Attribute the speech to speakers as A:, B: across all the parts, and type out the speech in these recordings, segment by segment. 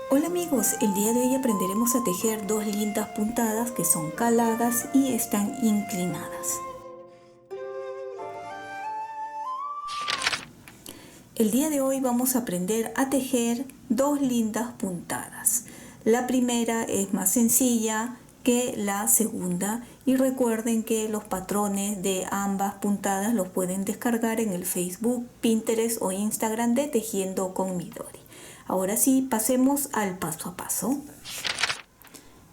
A: Hola amigos, el día de hoy aprenderemos a tejer dos lindas puntadas que son caladas y están inclinadas. El día de hoy vamos a aprender a tejer dos lindas puntadas. La primera es más sencilla que la segunda y recuerden que los patrones de ambas puntadas los pueden descargar en el Facebook, Pinterest o Instagram de Tejiendo con Midori. Ahora sí, pasemos al paso a paso.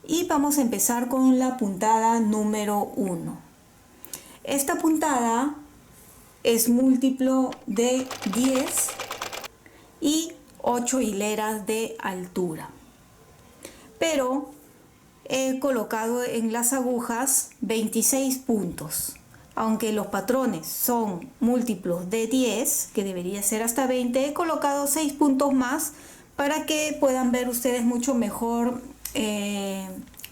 A: Y vamos a empezar con la puntada número 1. Esta puntada es múltiplo de 10 y 8 hileras de altura. Pero he colocado en las agujas 26 puntos. Aunque los patrones son múltiplos de 10, que debería ser hasta 20, he colocado 6 puntos más para que puedan ver ustedes mucho mejor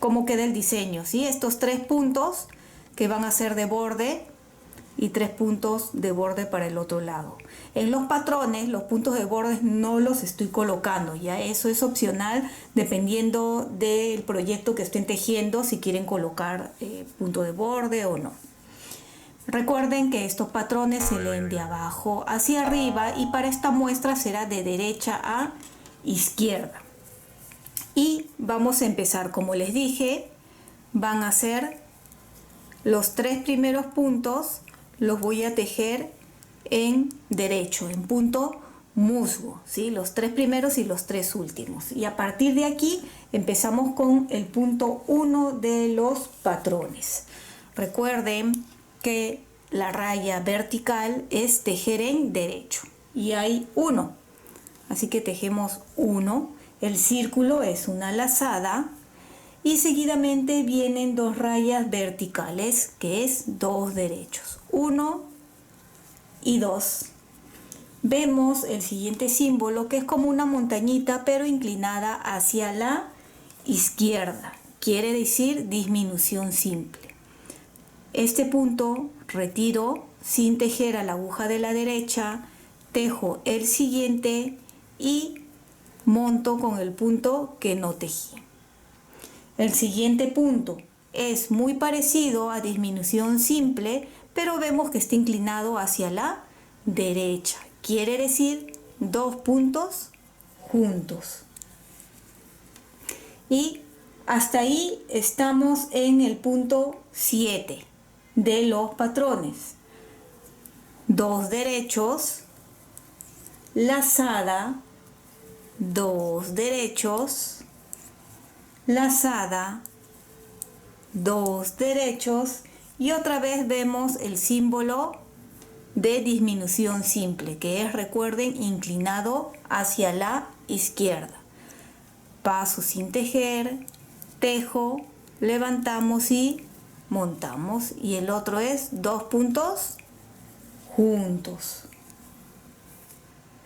A: cómo queda el diseño, ¿sí? Estos 3 puntos que van a ser de borde y 3 puntos de borde para el otro lado. En los patrones, los puntos de borde no los estoy colocando, ya eso es opcional dependiendo del proyecto que estén tejiendo, si quieren colocar punto de borde o no. Recuerden que estos patrones se leen de abajo hacia arriba y para esta muestra será de derecha a izquierda. Y vamos a empezar, como les dije, van a ser los 3 primeros puntos, los voy a tejer en derecho, en punto musgo, ¿sí? Los 3 primeros y los 3 últimos. Y a partir de aquí empezamos con el punto 1 de los patrones. Recuerden que la raya vertical es tejer en derecho y hay 1, así que tejemos 1. El círculo es una lazada y seguidamente vienen 2 rayas verticales, que es 2 derechos, 1 y 2. Vemos el siguiente símbolo, que es como una montañita pero inclinada hacia la izquierda, quiere decir disminución simple. Este punto retiro sin tejer a la aguja de la derecha, tejo el siguiente y monto con el punto que no tejí. El siguiente punto es muy parecido a disminución simple, pero vemos que está inclinado hacia la derecha, quiere decir 2 puntos juntos. Y hasta ahí estamos en el punto 7 de los patrones. 2 derechos, lazada, 2 derechos, lazada, 2 derechos y otra vez vemos el símbolo de disminución simple, que es, recuerden, inclinado hacia la izquierda. Paso sin tejer, tejo, levantamos y montamos, y el otro es 2 puntos juntos.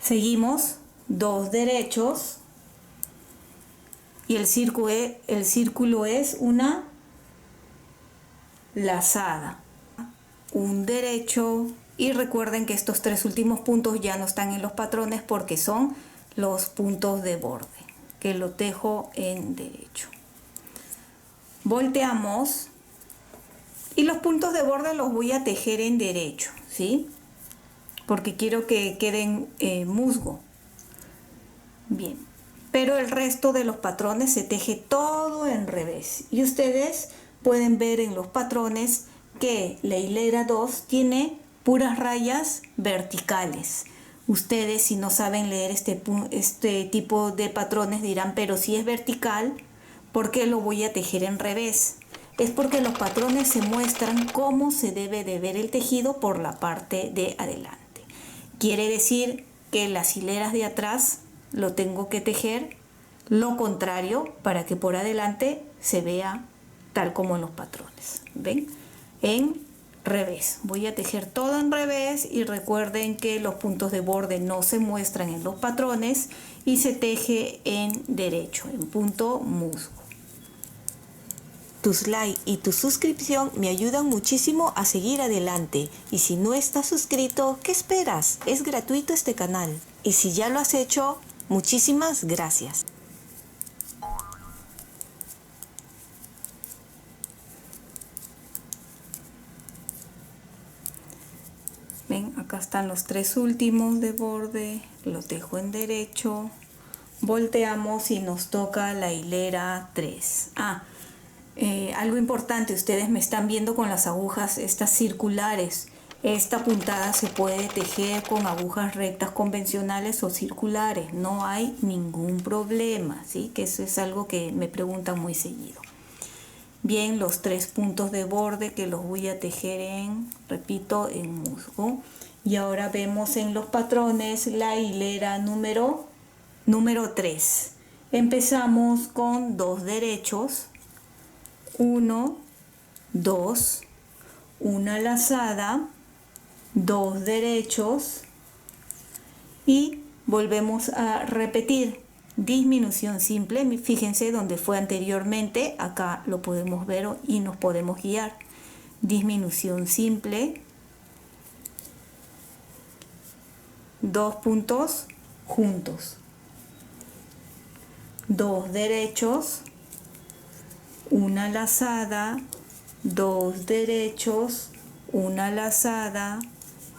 A: Seguimos 2 derechos y el círculo es una lazada, un derecho, y recuerden que estos 3 últimos puntos ya no están en los patrones porque son los puntos de borde, que lo tejo en derecho. Volteamos y los puntos de borde los voy a tejer en derecho, ¿sí? Porque quiero que queden musgo. Bien, pero el resto de los patrones se teje todo en revés. Y ustedes pueden ver en los patrones que la hilera 2 tiene puras rayas verticales. Ustedes, si no saben leer este tipo de patrones, dirán, pero si es vertical, ¿por qué lo voy a tejer en revés? Es porque los patrones se muestran cómo se debe de ver el tejido por la parte de adelante. Quiere decir que las hileras de atrás lo tengo que tejer lo contrario para que por adelante se vea tal como en los patrones. ¿Ven? En revés. Voy a tejer todo en revés y recuerden que los puntos de borde no se muestran en los patrones y se teje en derecho, en punto musgo. Tus likes y tu suscripción me ayudan muchísimo a seguir adelante. Y si no estás suscrito, ¿qué esperas? Es gratuito este canal. Y si ya lo has hecho, muchísimas gracias. acá están los tres últimos de borde, los dejo en derecho, volteamos y nos toca la hilera 3. Algo importante, ustedes me están viendo con las agujas estas circulares. Esta puntada se puede tejer con agujas rectas convencionales o circulares, no hay ningún problema, ¿sí? Que eso es algo que me preguntan muy seguido. Bien, los tres puntos de borde que los voy a tejer repito, en musgo. Y ahora vemos en los patrones la hilera número 3. Empezamos con 2 derechos, 1, 2, una lazada, 2 derechos y volvemos a repetir. Disminución simple, fíjense donde fue anteriormente, acá lo podemos ver y nos podemos guiar. Disminución simple, 2 puntos juntos, 2 derechos, una lazada, 2 derechos, una lazada,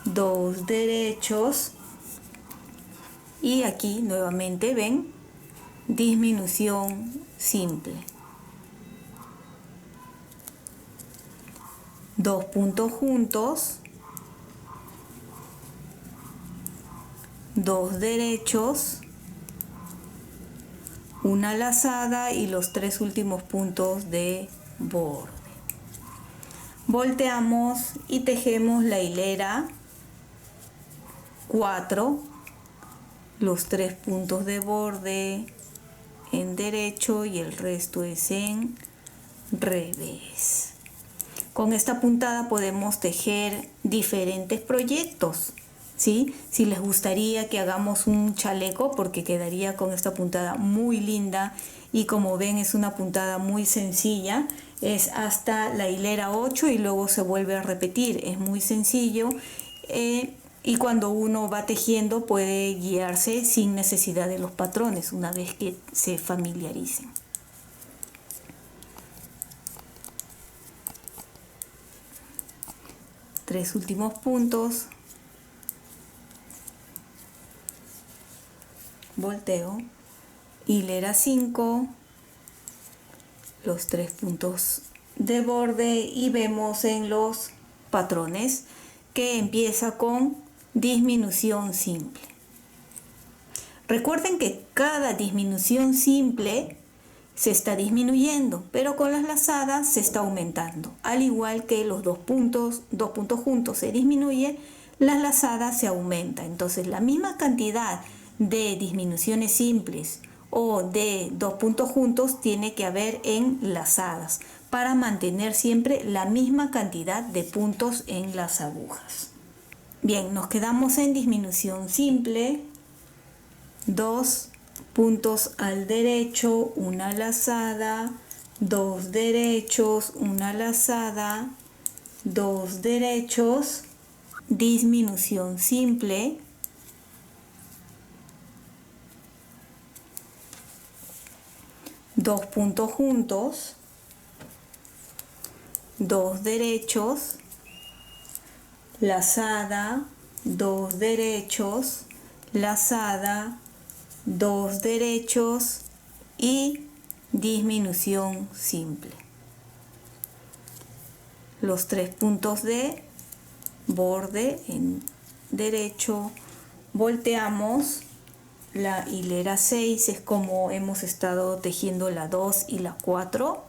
A: 2 derechos y aquí nuevamente ven disminución simple, 2 puntos juntos, 2 derechos, una lazada y los 3 últimos puntos de borde. Volteamos y tejemos la hilera 4, los 3 puntos de borde en derecho y el resto es en revés. Con esta puntada podemos tejer diferentes proyectos, ¿sí? Si les gustaría que hagamos un chaleco, porque quedaría con esta puntada muy linda y como ven es una puntada muy sencilla, es hasta la hilera 8 y luego se vuelve a repetir, es muy sencillo. Y cuando uno va tejiendo puede guiarse sin necesidad de los patrones una vez que se familiaricen. Tres últimos puntos. Volteo. Hilera 5. Los 3 puntos de borde y vemos en los patrones que empieza con disminución simple. Recuerden que cada disminución simple se está disminuyendo, pero con las lazadas se está aumentando. Al igual que los dos puntos juntos se disminuye, las lazadas se aumenta. Entonces la misma cantidad de disminuciones simples o de 2 puntos juntos tiene que haber en lazadas para mantener siempre la misma cantidad de puntos en las agujas. Bien, nos quedamos en disminución simple, 2 puntos al derecho, una lazada, 2 derechos, una lazada, 2 derechos, disminución simple, 2 puntos juntos, 2 derechos, lazada, 2 derechos, lazada, 2 derechos y disminución simple. Los 3 puntos de borde en derecho, volteamos. La hilera 6 es como hemos estado tejiendo la 2 y la 4.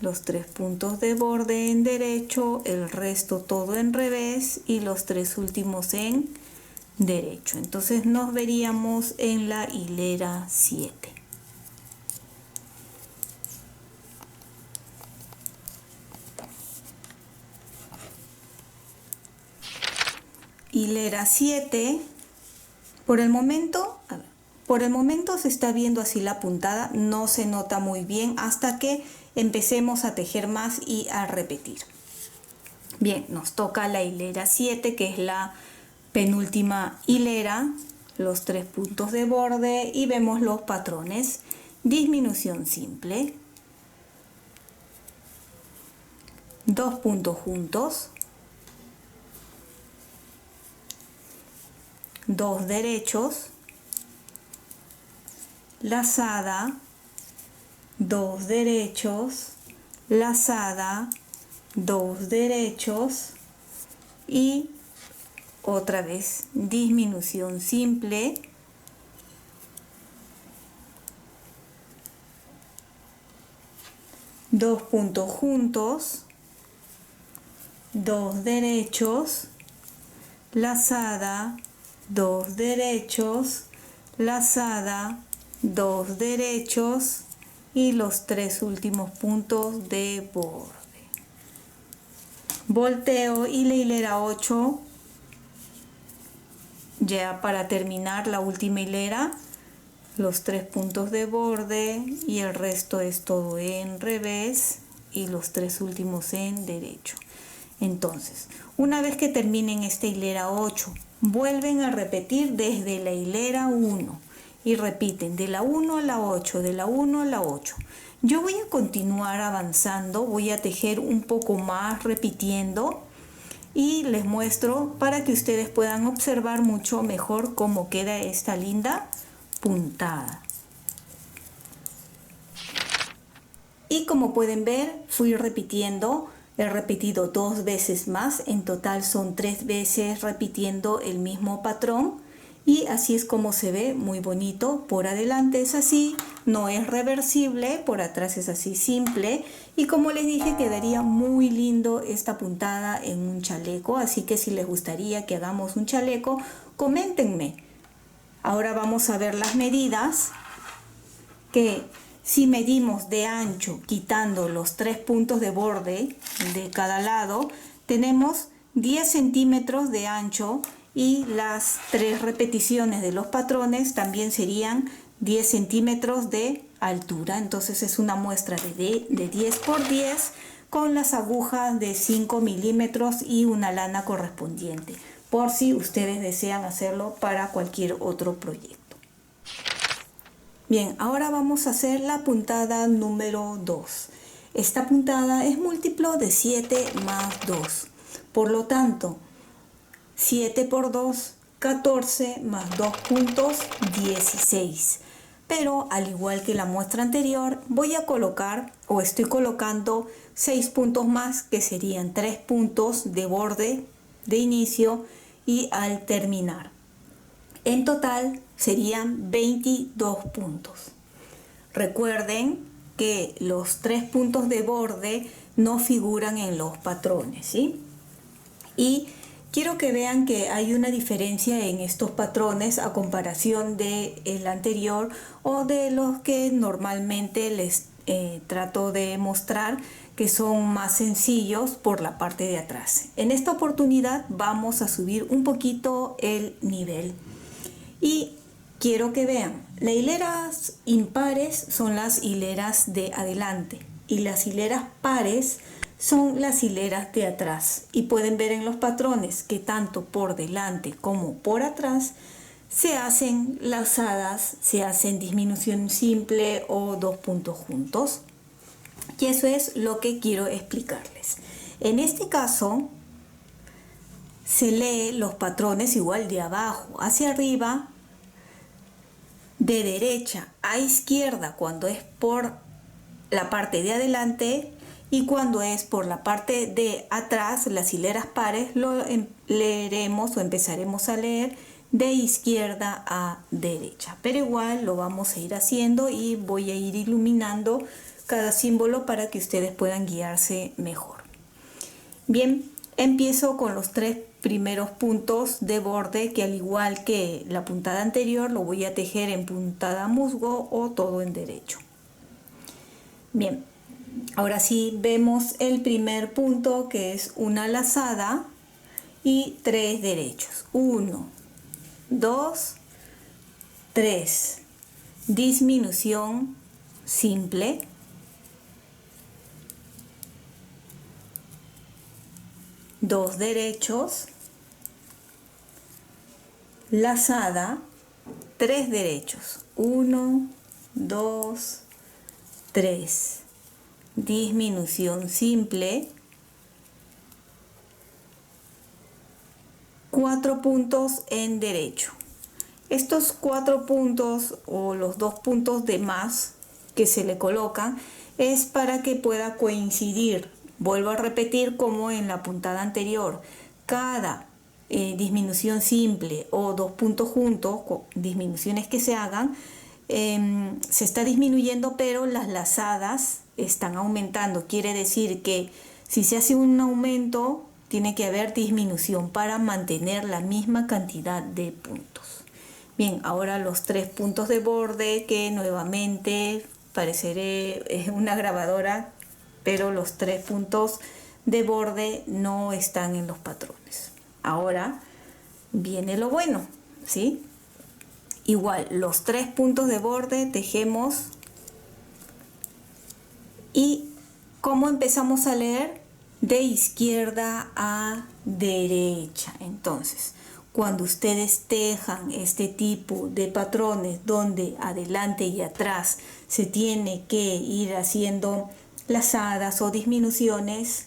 A: Los 3 puntos de borde en derecho, el resto todo en revés y los 3 últimos en derecho. Entonces nos veríamos en la hilera 7. Hilera 7. Por el momento se está viendo así la puntada, no se nota muy bien hasta que empecemos a tejer más y a repetir. Bien, nos toca la hilera 7, que es la penúltima hilera, los 3 puntos de borde y vemos los patrones. Disminución simple, 2 puntos juntos, 2 derechos, lazada, 2 derechos, lazada, 2 derechos y otra vez disminución simple, dos puntos juntos, 2 derechos, lazada, 2 derechos, lazada, 2 derechos y los 3 últimos puntos de borde. Volteo y la hilera 8, ya para terminar la última hilera, los 3 puntos de borde y el resto es todo en revés y los 3 últimos en derecho. Entonces, una vez que terminen esta hilera 8, vuelven a repetir desde la hilera 1 y repiten de la 1 a la 8, de la 1 a la 8. Yo voy a continuar avanzando, voy a tejer un poco más repitiendo y les muestro para que ustedes puedan observar mucho mejor cómo queda esta linda puntada. Y como pueden ver, fui repitiendo, he repetido 2 veces más, en total son 3 veces repitiendo el mismo patrón y así es como se ve, muy bonito. Por adelante es así, no es reversible, por atrás es así simple y como les dije quedaría muy lindo esta puntada en un chaleco, así que si les gustaría que hagamos un chaleco, coméntenme. Ahora vamos a ver las medidas, que si medimos de ancho quitando los 3 puntos de borde de cada lado, tenemos 10 centímetros de ancho y las 3 repeticiones de los patrones también serían 10 centímetros de altura. Entonces es una muestra de 10 por 10 con las agujas de 5 milímetros y una lana correspondiente, por si ustedes desean hacerlo para cualquier otro proyecto. Bien, ahora vamos a hacer la puntada número 2. Esta puntada es múltiplo de 7 más 2. Por lo tanto, 7 por 2, 14 más 2 puntos, 16. Pero al igual que la muestra anterior, voy a colocar o estoy colocando 6 puntos más, que serían 3 puntos de borde de inicio y al terminar. En total serían 22 puntos. Recuerden que los 3 puntos de borde no figuran en los patrones, ¿sí? Y quiero que vean que hay una diferencia en estos patrones a comparación del anterior o de los que normalmente les trato de mostrar, que son más sencillos por la parte de atrás. En esta oportunidad vamos a subir un poquito el nivel. Y quiero que vean, las hileras impares son las hileras de adelante y las hileras pares son las hileras de atrás. Y pueden ver en los patrones que tanto por delante como por atrás se hacen lazadas, se hacen disminución simple o 2 puntos juntos. Y eso es lo que quiero explicarles. En este caso, se lee los patrones igual de abajo hacia arriba, de derecha a izquierda cuando es por la parte de adelante y cuando es por la parte de atrás, las hileras pares, lo leeremos o empezaremos a leer de izquierda a derecha. Pero igual lo vamos a ir haciendo y voy a ir iluminando cada símbolo para que ustedes puedan guiarse mejor. Bien, empiezo con los 3 primeros puntos de borde, que al igual que la puntada anterior lo voy a tejer en puntada musgo o todo en derecho. Bien, ahora sí vemos el primer punto, que es una lazada y 3 derechos. 1, 2, 3. Disminución simple. Dos derechos, lazada, 3 derechos, 1, 2, 3, disminución simple, 4 puntos en derecho, Estos 4 puntos o los 2 puntos de más que se le colocan es para que pueda coincidir. Vuelvo a repetir como en la puntada anterior. Cada disminución simple o 2 puntos juntos, disminuciones que se hagan, se está disminuyendo, pero las lazadas están aumentando. Quiere decir que si se hace un aumento, tiene que haber disminución para mantener la misma cantidad de puntos. Bien, ahora los 3 puntos de borde, que nuevamente pareceré una grabadora, pero los 3 puntos de borde no están en los patrones. Ahora viene lo bueno, ¿sí? Igual, los 3 puntos de borde tejemos. ¿Y cómo empezamos a leer? De izquierda a derecha. Entonces, cuando ustedes tejan este tipo de patrones donde adelante y atrás se tiene que ir haciendo lazadas o disminuciones,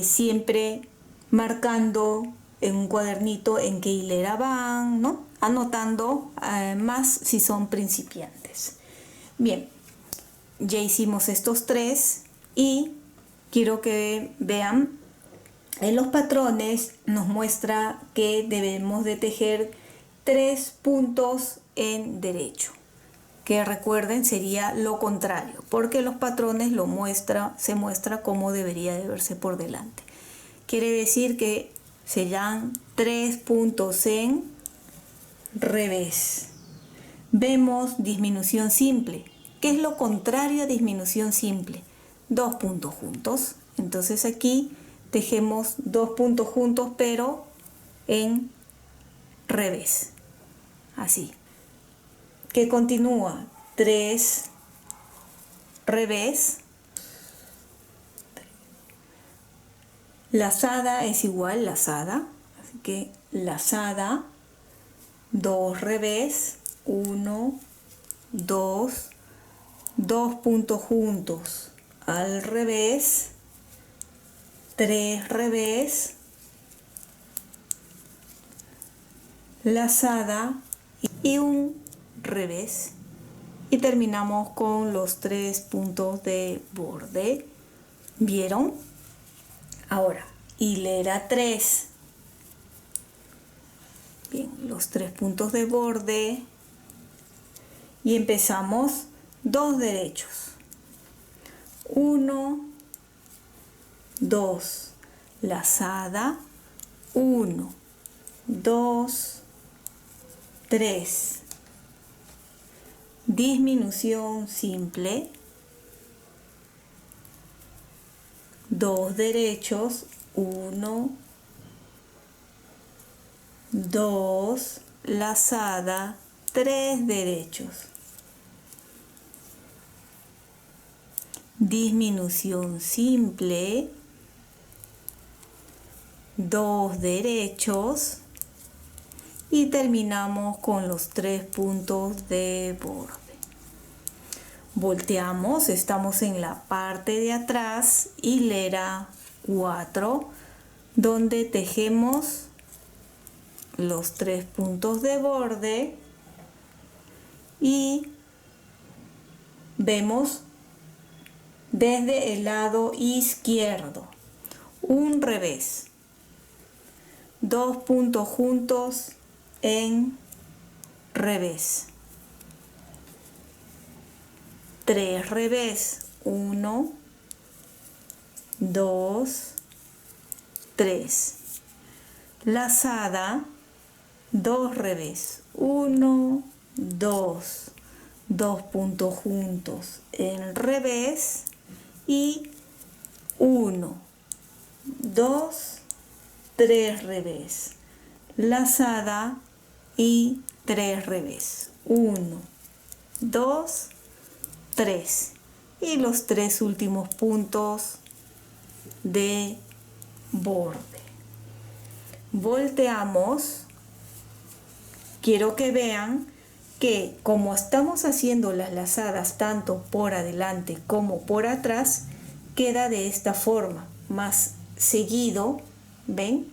A: siempre marcando en un cuadernito en qué hilera van, ¿no? Anotando más si son principiantes. Bien, ya hicimos estos 3 y quiero que vean, en los patrones nos muestra que debemos de tejer 3 puntos en derecho, que recuerden sería lo contrario, porque los patrones se muestra cómo debería de verse por delante. Quiere decir que serían 3 puntos en revés. Vemos disminución simple. ¿Qué es lo contrario a disminución simple? 2 puntos juntos. Entonces aquí tejemos 2 puntos juntos, pero en revés. Así. Que continúa 3 revés. Lazada es igual lazada. Así que lazada, 2 revés, 1, 2, 2 puntos juntos al revés, 3 revés, lazada y un revés, y terminamos con los 3 puntos de borde. ¿Vieron? Ahora, hilera 3. Bien, los 3 puntos de borde y empezamos 2 derechos. 1, 2, lazada, 1, 2, 3, disminución simple, 2 derechos, 1, 2, lazada, 3 derechos, disminución simple, 2 derechos y terminamos con los 3 puntos de borde. Volteamos, estamos en la parte de atrás, hilera 4, donde tejemos los 3 puntos de borde y vemos desde el lado izquierdo un revés, 2 puntos juntos en revés, 3 revés, 1, 2, 3, lazada, 2 revés, 1, 2, 2 puntos juntos en revés y 1, 2, 3 revés, lazada y 3 revés, 1, 2, 3 y los 3 últimos puntos de borde. Volteamos. Quiero que vean que como estamos haciendo las lazadas tanto por adelante como por atrás, queda de esta forma, más seguido, ¿ven?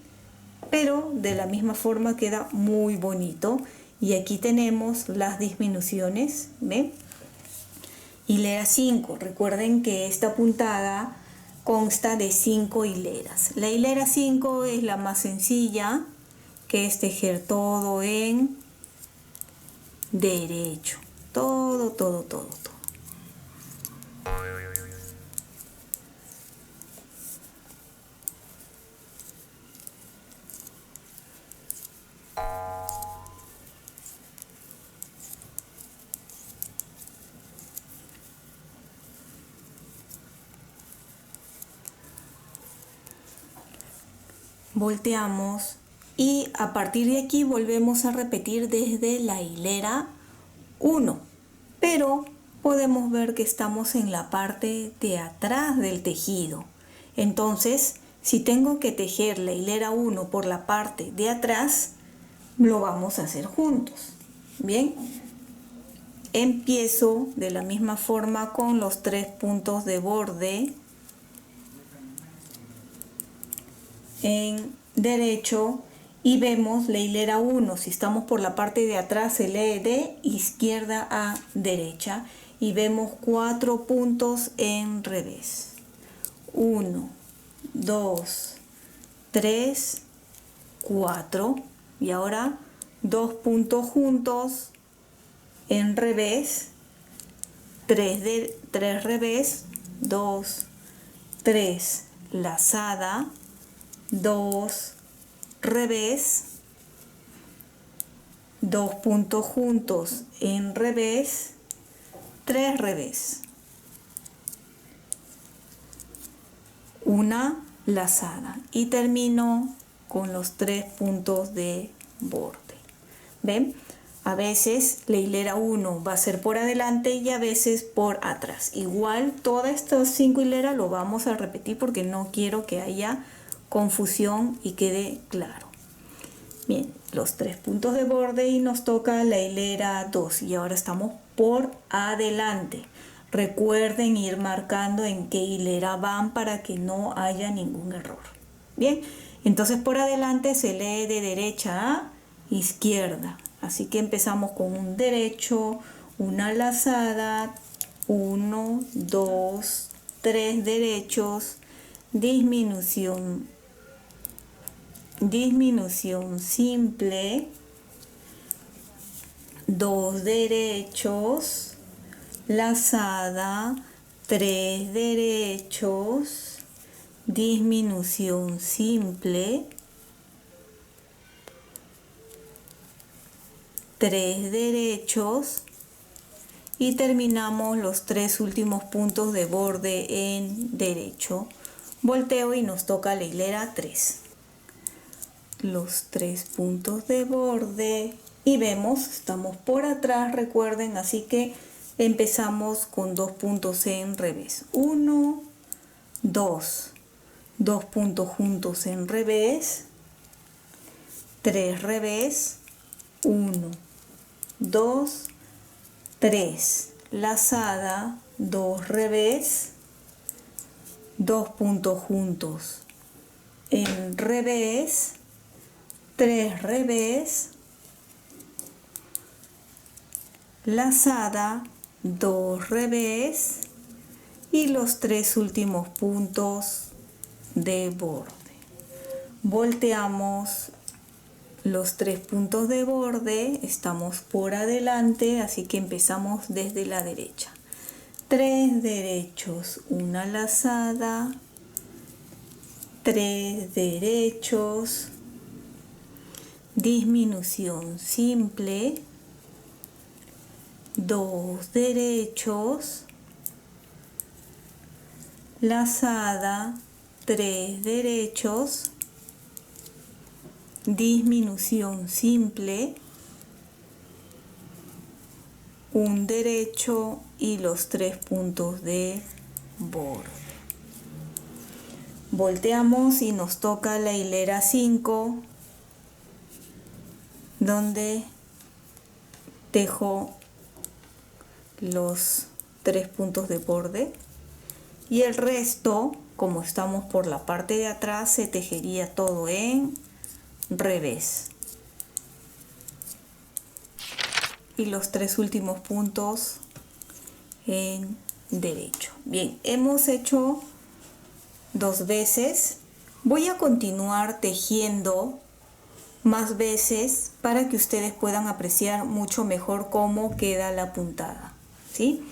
A: Pero de la misma forma queda muy bonito Y aquí tenemos las disminuciones, ¿ven? Hilera 5, recuerden que esta puntada consta de 5 hileras. La hilera 5 es la más sencilla, que es tejer todo en derecho. Todo. Volteamos y a partir de aquí volvemos a repetir desde la hilera 1, pero podemos ver que estamos en la parte de atrás del tejido. Entonces, si tengo que tejer la hilera 1 por la parte de atrás, lo vamos a hacer juntos. Bien, empiezo de la misma forma con los 3 puntos de borde en derecho y vemos la hilera 1. Si estamos por la parte de atrás se lee de izquierda a derecha y vemos 4 puntos en revés. 1, 2, 3, 4 y ahora 2 puntos juntos en revés, 3 revés, 2, 3 lazada, 2 revés, 2 puntos juntos en revés, 3 revés, una lazada y termino con los 3 puntos de borde. ¿Ven? A veces la hilera 1 va a ser por adelante y a veces por atrás. Igual todas estas 5 hileras lo vamos a repetir porque no quiero que haya confusión y quede claro. Bien, los 3 puntos de borde y nos toca la hilera 2 y ahora estamos por adelante. Recuerden ir marcando en qué hilera van para que no haya ningún error. Bien, entonces por adelante se lee de derecha a izquierda. Así que empezamos con un derecho, una lazada, 1, 2, 3 derechos, disminución simple, 2 derechos, lazada, 3 derechos, disminución simple, 3 derechos y terminamos los 3 últimos puntos de borde en derecho. Volteo y nos toca la hilera 3. Los 3 puntos de borde y vemos, estamos por atrás, recuerden, así que empezamos con 2 puntos en revés. 1, 2, 2 puntos juntos en revés, 3 revés, 1, 2, 3, lazada, 2 revés, 2 puntos juntos en revés, 3 revés, lazada, 2 revés y los 3 últimos puntos de borde. Volteamos los 3 puntos de borde, estamos por adelante, así que empezamos desde la derecha. 3 derechos, una lazada, 3 derechos, disminución simple, 2 derechos, lazada, 3 derechos, disminución simple, un derecho y los 3 puntos de borde. Volteamos y nos toca la hilera 5, donde tejo los 3 puntos de borde y el resto, como estamos por la parte de atrás, se tejería todo en revés. y los 3 últimos puntos en derecho. Bien, hemos hecho 2 veces. Voy a continuar tejiendo más veces para que ustedes puedan apreciar mucho mejor cómo queda la puntada, ¿sí?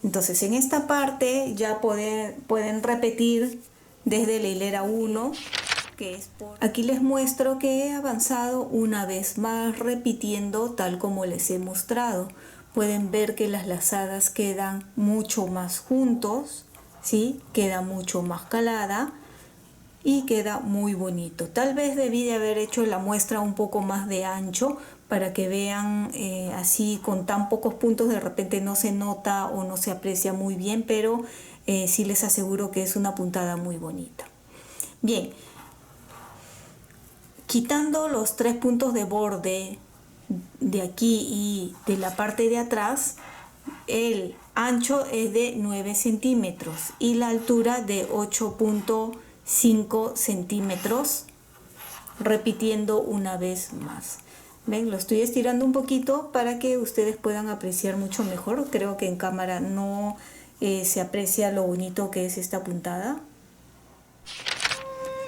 A: Entonces en esta parte ya pueden repetir desde la hilera 1, que es aquí les muestro que he avanzado una vez más repitiendo tal como les he mostrado. Pueden ver que las lazadas quedan mucho más juntos, ¿sí? Queda mucho más calada y queda muy bonito. Tal vez debí de haber hecho la muestra un poco más de ancho para que vean así con tan pocos puntos de repente no se nota o no se aprecia muy bien, pero sí les aseguro que es una puntada muy bonita. Bien, quitando los 3 puntos de borde de aquí y de la parte de atrás, el ancho es de 9 centímetros y la altura de 8.5 centímetros, repitiendo una vez más. ¿Ven? Lo estoy estirando un poquito para que ustedes puedan apreciar mucho mejor. Creo que en cámara no se aprecia lo bonito que es esta puntada.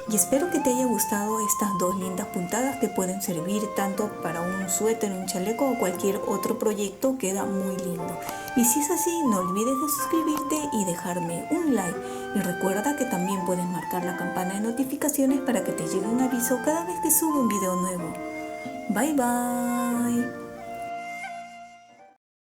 A: Y espero que te haya gustado estas 2 lindas puntadas que pueden servir tanto para un suéter, un chaleco o cualquier otro proyecto. Queda muy lindo. Y si es así, no olvides de suscribirte y dejarme un like. Y recuerda que también puedes marcar la campana de notificaciones para que te llegue un aviso cada vez que suba un video nuevo. Bye bye.